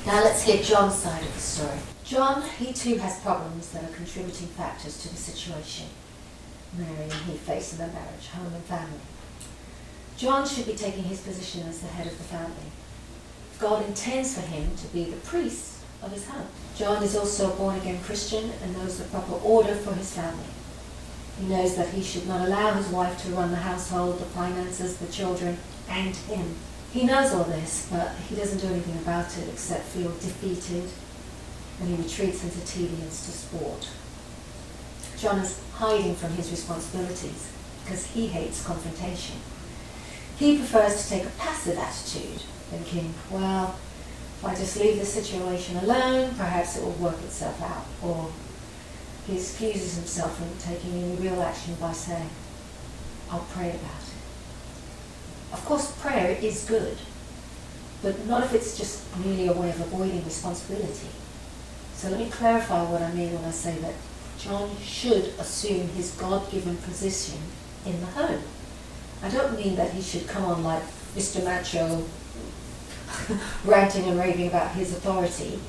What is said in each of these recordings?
Now let's hear John's side of the story. John, he too has problems that are contributing factors to the situation Mary and he face in their marriage, home and family. John should be taking his position as the head of the family. God intends for him to be the priest of his home. John is also a born-again Christian and knows the proper order for his family. He knows that he should not allow his wife to run the household, the finances, the children, and him. He knows all this, but he doesn't do anything about it except feel defeated, and he retreats into tediance to sport. John is hiding from his responsibilities because he hates confrontation. He prefers to take a passive attitude, thinking, well, if I just leave the situation alone, perhaps it will work itself out. Or he excuses himself from taking any real action by saying, I'll pray about it. Of course, prayer is good, but not if it's just merely a way of avoiding responsibility. So let me clarify what I mean when I say that John should assume his God-given position in the home. I don't mean that he should come on like Mr. Macho, ranting and raving about his authority.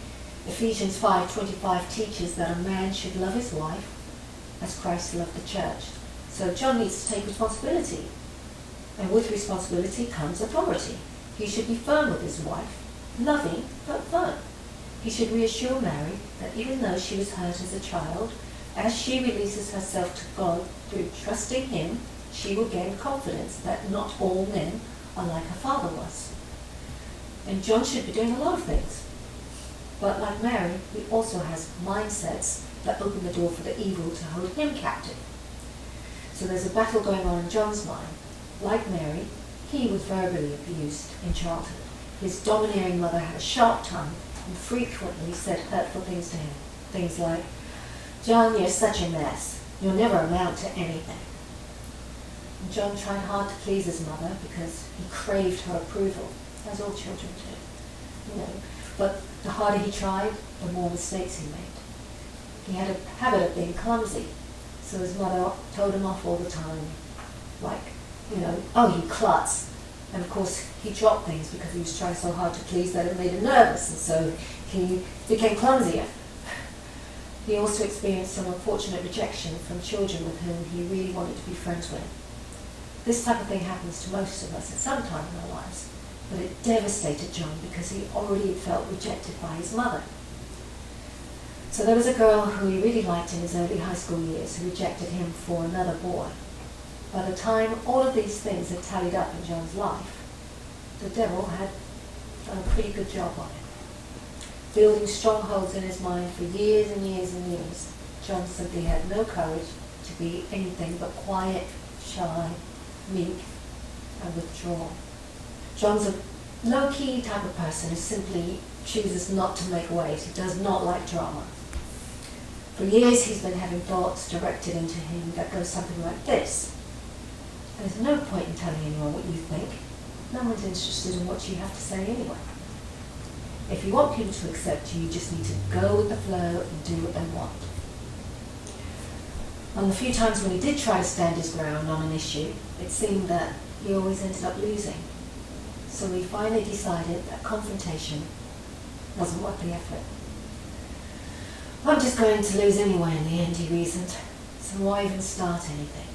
Ephesians 5:25 teaches that a man should love his wife as Christ loved the church. So John needs to take responsibility. And with responsibility comes authority. He should be firm with his wife, loving but firm. He should reassure Mary that even though she was hurt as a child, as she releases herself to God through trusting him, she will gain confidence that not all men are like her father was. And John should be doing a lot of things. But like Mary, he also has mindsets that open the door for the evil to hold him captive. So there's a battle going on in John's mind. Like Mary, he was verbally abused in childhood. His domineering mother had a sharp tongue and frequently said hurtful things to him. Things like, John, you're such a mess. You'll never amount to anything. And John tried hard to please his mother because he craved her approval, as all children do. But the harder he tried, the more mistakes he made. He had a habit of being clumsy, so his mother told him off all the time, like, oh, you klutz. And of course, he dropped things because he was trying so hard to please that it made him nervous, and so he became clumsier. He also experienced some unfortunate rejection from children with whom he really wanted to be friends with. This type of thing happens to most of us at some time in our lives, but it devastated John because he already felt rejected by his mother. So there was a girl who he really liked in his early high school years who rejected him for another boy. By the time all of these things had tallied up in John's life, the devil had done a pretty good job on it. Building strongholds in his mind for years and years and years, John simply had no courage to be anything but quiet, shy, meek, and withdrawn. John's a low-key type of person who simply chooses not to make waves. He does not like drama. For years he's been having thoughts directed into him that go something like this. There's no point in telling anyone what you think. No one's interested in what you have to say anyway. If you want people to accept you, you just need to go with the flow and do what they want. On the few times when he did try to stand his ground on an issue, it seemed that he always ended up losing. So he finally decided that confrontation wasn't worth the effort. I'm just going to lose anyway in the end, he reasoned. So why even start anything?